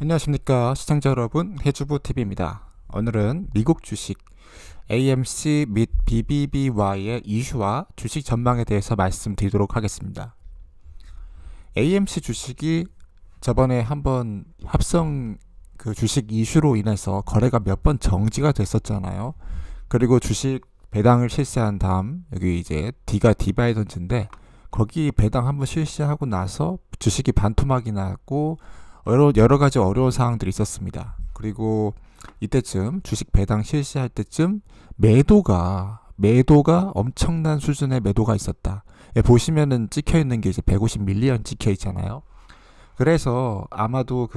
안녕하십니까 시청자 여러분, 해주부TV입니다. 오늘은 미국 주식 AMC 및 BBBY의 이슈와 주식 전망에 대해서 말씀드리도록 하겠습니다. AMC 주식이 저번에 한번 합성 주식 이슈로 인해서 거래가 몇 번 정지가 됐었잖아요. 그리고 주식 배당을 실시한 다음 여기 이제 D가 디바이던즈인데 거기 배당 한번 실시하고 나서 주식이 반토막이 났고 여러 가지 어려운 사항들이 있었습니다. 그리고 이때쯤 주식 배당 실시할 때쯤 매도가 엄청난 수준의 매도가 있었다. 예, 보시면은 찍혀 있는 게 이제 150밀리언 찍혀 있잖아요. 그래서 아마도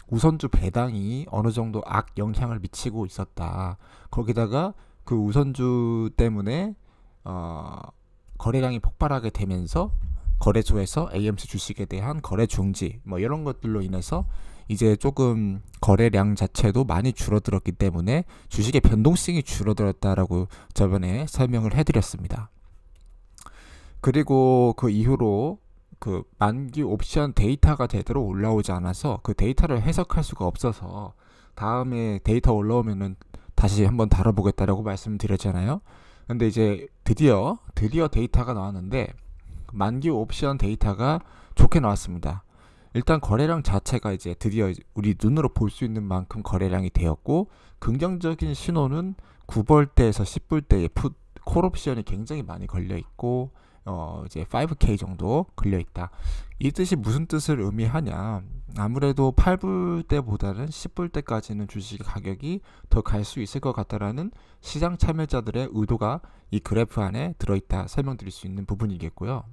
우선주 배당이 어느 정도 악 영향을 미치고 있었다. 거기다가 그 우선주 때문에 거래량이 폭발하게 되면서 거래소에서 AMC 주식에 대한 거래 중지 이런 것들로 인해서 이제 조금 거래량 자체도 많이 줄어들었기 때문에 주식의 변동성이 줄어들었다라고 저번에 설명을 해드렸습니다. 그리고 그 이후로 만기 옵션 데이터가 제대로 올라오지 않아서 그 데이터를 해석할 수가 없어서 다음에 데이터 올라오면은 다시 한번 다뤄보겠다라고 말씀드렸잖아요. 근데 이제 드디어 데이터가 나왔는데 만기 옵션 데이터가 좋게 나왔습니다. 일단 거래량 자체가 이제 드디어 우리 눈으로 볼 수 있는 만큼 거래량이 되었고, 긍정적인 신호는 9불대에서 10불대의 콜 옵션이 굉장히 많이 걸려 있고 이제 5K 정도 걸려 있다. 이 뜻이 무슨 뜻을 의미하냐? 아무래도 8불대보다는 10불대까지는 주식 가격이 더 갈 수 있을 것 같다라는 시장 참여자들의 의도가 이 그래프 안에 들어있다 설명드릴 수 있는 부분이겠고요.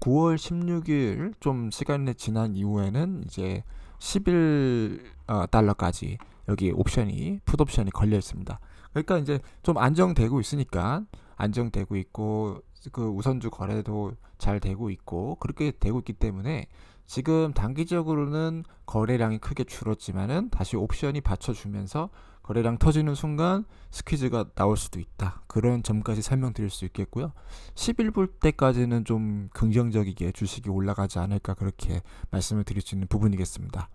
9월 16일 좀 시간이 지난 이후에는 이제 11달러까지 여기 옵션이 풋옵션이 걸려 있습니다. 그러니까 이제 좀 안정되고 있으니까 안정되고 있고 그 우선주 거래도 잘 되고 있고 그렇게 되고 있기 때문에 지금 단기적으로는 거래량이 크게 줄었지만은 다시 옵션이 받쳐주면서 거래량 터지는 순간 스퀴즈가 나올 수도 있다. 그런 점까지 설명드릴 수 있겠고요. 11불 때까지는 좀 긍정적이게 주식이 올라가지 않을까 그렇게 말씀을 드릴 수 있는 부분이겠습니다.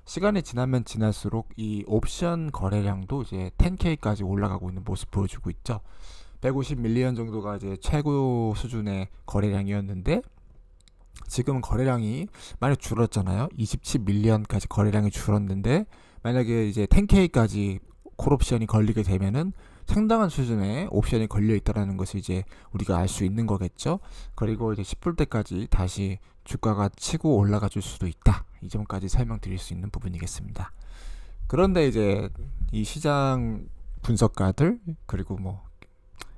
시간이 지나면 지날수록 이 옵션 거래량도 이제 10K까지 올라가고 있는 모습 보여주고 있죠. 150밀리언 정도가 이제 최고 수준의 거래량이었는데 지금은 거래량이 많이 줄었잖아요. 27밀리언까지 거래량이 줄었는데 만약에 이제 10K까지 콜옵션이 걸리게 되면은 상당한 수준의 옵션이 걸려 있다라는 것을 이제 우리가 알 수 있는 거겠죠. 그리고 이제 10불대까지 다시 주가가 치고 올라가 줄 수도 있다. 이 점까지 설명드릴 수 있는 부분이겠습니다. 그런데 이제 이 시장 분석가들 그리고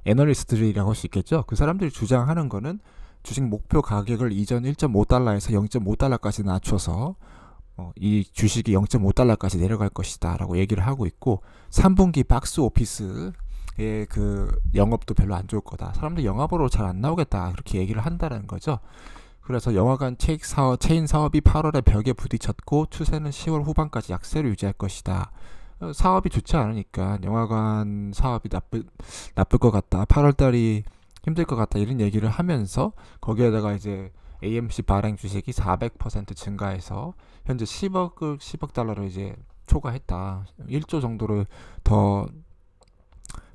애널리스트들이라고 할 수 있겠죠. 그 사람들이 주장하는 거는 주식 목표 가격을 이전 1.5달러에서 0.5달러까지 낮춰서 이 주식이 0.5달러까지 내려갈 것이다 라고 얘기를 하고 있고, 3분기 박스 오피스의 그 영업도 별로 안 좋을 거다, 사람들 영업으로 잘 안 나오겠다 그렇게 얘기를 한다는 거죠. 그래서 영화관 체인 사업이 8월에 벽에 부딪혔고 추세는 10월 후반까지 약세를 유지할 것이다. 사업이 좋지 않으니까 영화관 사업이 나쁠 것 같다, 8월달이 힘들 것 같다 이런 얘기를 하면서 거기에다가 이제 AMC 발행 주식이 400% 증가해서 현재 10억 달러를 이제 초과했다. 1조 정도를 더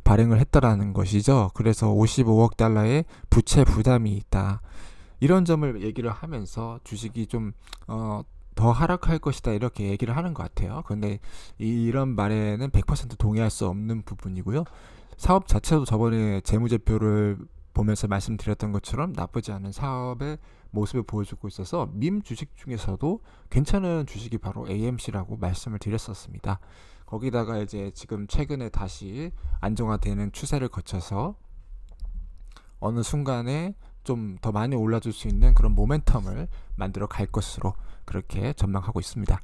발행을 했다라는 것이죠. 그래서 55억 달러의 부채 부담이 있다. 이런 점을 얘기를 하면서 주식이 좀 더 하락할 것이다 이렇게 얘기를 하는 것 같아요. 근데 이런 말에는 100% 동의할 수 없는 부분이고요. 사업 자체도 저번에 재무제표를 보면서 말씀드렸던 것처럼 나쁘지 않은 사업의 모습을 보여주고 있어서 밈 주식 중에서도 괜찮은 주식이 바로 AMC라고 말씀을 드렸었습니다. 거기다가 이제 지금 최근에 다시 안정화되는 추세를 거쳐서 어느 순간에 좀 더 많이 올라줄 수 있는 그런 모멘텀을 만들어 갈 것으로 그렇게 전망하고 있습니다.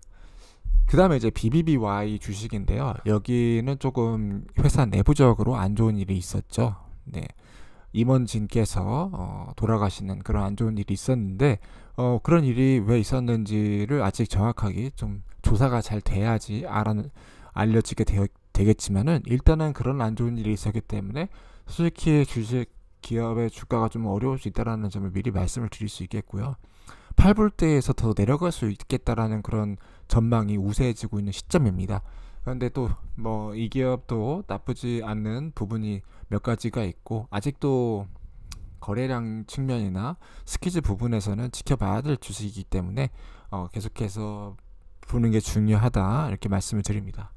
그 다음에 이제 BBBY 주식인데요. 여기는 조금 회사 내부적으로 안 좋은 일이 있었죠. 네. 임원진께서 돌아가시는 그런 안 좋은 일이 있었는데 그런 일이 왜 있었는지를 아직 정확하게 좀 조사가 잘 돼야지 알려지게 되겠지만은 일단은 그런 안 좋은 일이 있었기 때문에 솔직히 주식 기업의 주가가 좀 어려울 수 있다는 점을 미리 말씀을 드릴 수 있겠고요. 팔불대에서 더 내려갈 수 있겠다라는 그런 전망이 우세해지고 있는 시점입니다. 그런데 또 뭐 이 기업도 나쁘지 않는 부분이 몇 가지가 있고, 아직도 거래량 측면이나 스키즈 부분에서는 지켜봐야 될 주식이기 때문에 계속해서 보는 게 중요하다, 이렇게 말씀을 드립니다.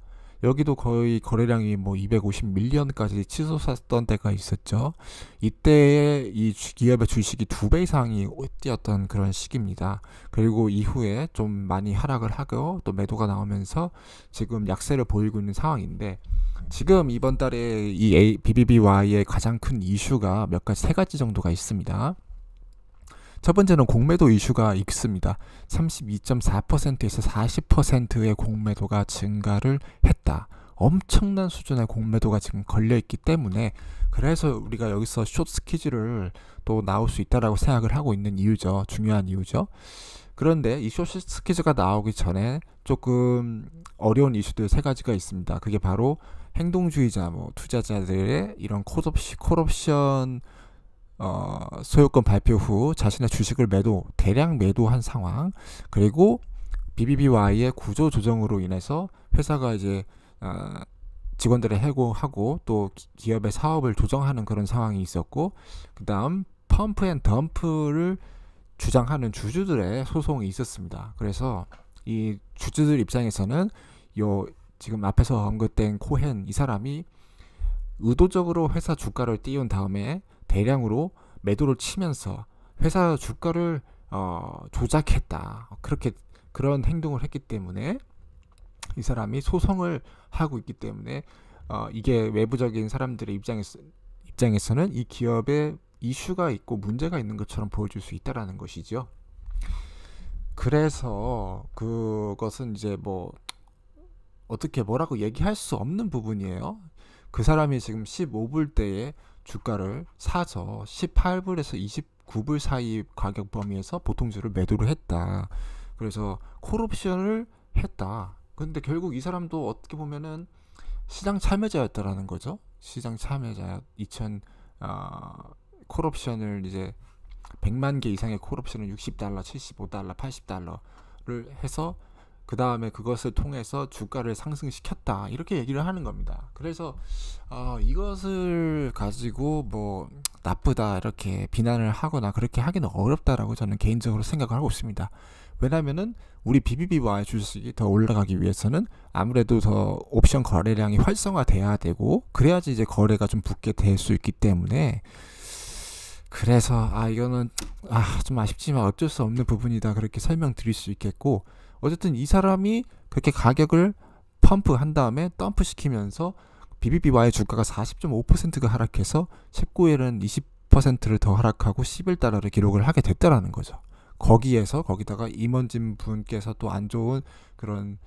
여기도 거의 거래량이 뭐 250밀리언까지 치솟았던 때가 있었죠. 이때 이 기업의 주식이 2배 이상이 뛰었던 그런 시기입니다. 그리고 이후에 좀 많이 하락을 하고 또 매도가 나오면서 지금 약세를 보이고 있는 상황인데, 지금 이번 달에 이 BBBY의 가장 큰 이슈가 세 가지 정도가 있습니다. 첫 번째는 공매도 이슈가 있습니다. 32.4%에서 40%의 공매도가 증가를 했다. 엄청난 수준의 공매도가 지금 걸려있기 때문에, 그래서 우리가 여기서 숏 스퀴즈를 또 나올 수 있다라고 생각을 하고 있는 이유죠. 중요한 이유죠. 그런데 이 숏 스퀴즈가 나오기 전에 조금 어려운 이슈들 3가지가 있습니다. 그게 바로 행동주의자 투자자들의 이런 콜옵션 소유권 발표 후 자신의 주식을 대량 매도한 상황, 그리고 BBBY의 구조 조정으로 인해서 회사가 이제 직원들을 해고하고 또 기업의 사업을 조정하는 그런 상황이 있었고, 그 다음 펌프 앤 덤프를 주장하는 주주들의 소송이 있었습니다. 그래서 이 주주들 입장에서는 지금 앞에서 언급된 코헨 이 사람이 의도적으로 회사 주가를 띄운 다음에 대량으로 매도를 치면서 회사 주가를 조작했다, 그런 행동을 했기 때문에 이 사람이 소송을 하고 있기 때문에 이게 외부적인 사람들의 입장에서는 이 기업에 이슈가 있고 문제가 있는 것처럼 보여줄 수 있다라는 것이죠. 그래서 그것은 이제 어떻게 뭐라고 얘기할 수 없는 부분이에요. 그 사람이 지금 15불대에 주가를 사서 18불에서 29불 사이 가격 범위에서 보통주를 매도를 했다. 그래서 콜옵션을 했다. 근데 결국 이 사람도 어떻게 보면은 시장 참여자였다라는 거죠. 시장 참여자. 콜옵션을 이제 100만 개 이상의 콜옵션을 $60, $75, $80를 해서 그 다음에 그것을 통해서 주가를 상승시켰다, 이렇게 얘기를 하는 겁니다. 그래서 이것을 가지고 나쁘다 이렇게 비난을 하거나 그렇게 하기는 어렵다라고 저는 개인적으로 생각을 하고 있습니다. 왜냐면은 우리 BBBY 주식이 더 올라가기 위해서는 아무래도 더 옵션 거래량이 활성화돼야 되고, 그래야지 이제 거래가 좀 붙게 될 수 있기 때문에, 그래서 이거는 좀 아쉽지만 어쩔 수 없는 부분이다, 그렇게 설명드릴 수 있겠고, 어쨌든 이 사람이 그렇게 가격을 펌프한 다음에 덤프 시키면서 BBBY 주가가 40.5%가 하락해서 19일은 20%를 더 하락하고 $11를 기록을 하게 됐다라는 거죠. 거기다가 임원진 분께서 또 안 좋은 그런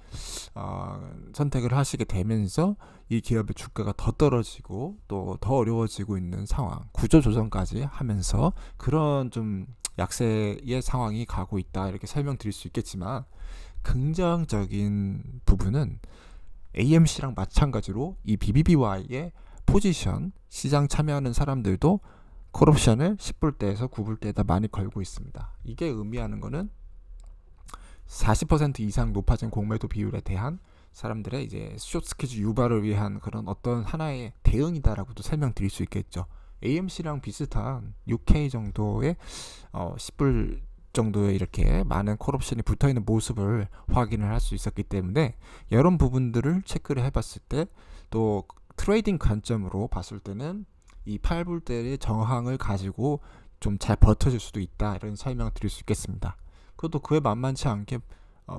선택을 하시게 되면서 이 기업의 주가가 더 떨어지고 또 더 어려워지고 있는 상황, 구조 조정까지 하면서 그런 좀 약세의 상황이 가고 있다, 이렇게 설명드릴 수 있겠지만, 긍정적인 부분은 AMC랑 마찬가지로 이 BBBY의 포지션, 시장 참여하는 사람들도 콜옵션을 10불대에서 9불대에다 많이 걸고 있습니다. 이게 의미하는 거는 40% 이상 높아진 공매도 비율에 대한 사람들의 이제 숏 스퀴즈 유발을 위한 그런 어떤 하나의 대응이다라고도 설명드릴 수 있겠죠. AMC랑 비슷한 UK 정도의 10불 정도의 이렇게 많은 콜옵션이 붙어있는 모습을 확인을 할 수 있었기 때문에, 이런 부분들을 체크를 해봤을 때 또 트레이딩 관점으로 봤을 때는 이 8불대의 저항을 가지고 좀 잘 버텨줄 수도 있다, 이런 설명을 드릴 수 있겠습니다. 그것도 그에 만만치 않게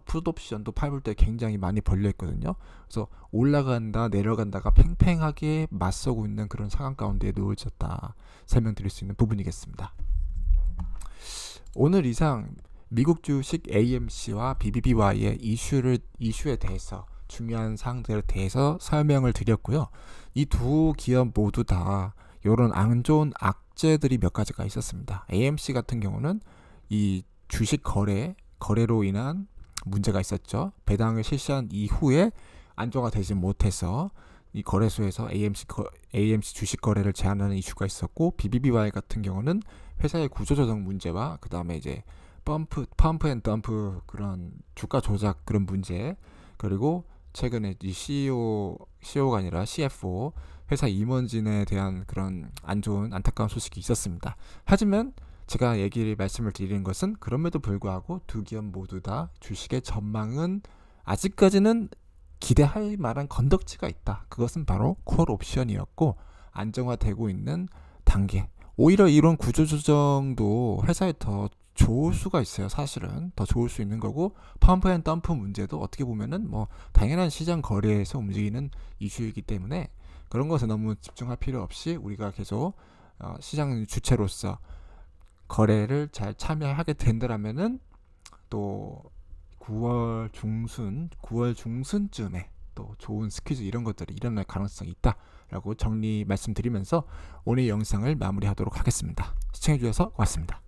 풋옵션도 8불대 굉장히 많이 벌려있거든요. 그래서 올라간다 내려간다가 팽팽하게 맞서고 있는 그런 상황 가운데 놓여졌다, 설명드릴 수 있는 부분이겠습니다. 오늘 이상 미국 주식 AMC와 BBBY의 이슈에 대해서, 중요한 사항들에 대해서 설명을 드렸고요. 이 두 기업 모두 다 이런 안 좋은 악재들이 몇 가지가 있었습니다. AMC 같은 경우는 이 주식 거래로 인한 문제가 있었죠. 배당을 실시한 이후에 안정화되지 못해서 이 거래소에서 AMC 주식 거래를 제한하는 이슈가 있었고, BBBY 같은 경우는 회사의 구조조정 문제와 그 다음에 이제 펌프 앤 덤프 그런 주가 조작 그런 문제, 그리고 최근에 이 CEO가 아니라 CFO 회사 임원진에 대한 그런 안 좋은 안타까운 소식이 있었습니다. 하지만 제가 말씀을 드리는 것은 그럼에도 불구하고 두 기업 모두 다 주식의 전망은 아직까지는 기대할 만한 건덕지가 있다. 그것은 바로 콜 옵션이었고 안정화되고 있는 단계. 오히려 이런 구조조정도 회사에 더 좋을 수가 있어요. 사실은 더 좋을 수 있는 거고, 펌프 앤 덤프 문제도 어떻게 보면은 뭐 당연한 시장 거래에서 움직이는 이슈이기 때문에 그런 것에 너무 집중할 필요 없이 우리가 계속 시장 주체로서 거래를 잘 참여하게 된다라면은 또 9월 중순쯤에 또 좋은 스퀴즈 이런 것들이 일어날 가능성이 있다라고 정리 말씀드리면서 오늘 영상을 마무리하도록 하겠습니다. 시청해주셔서 고맙습니다.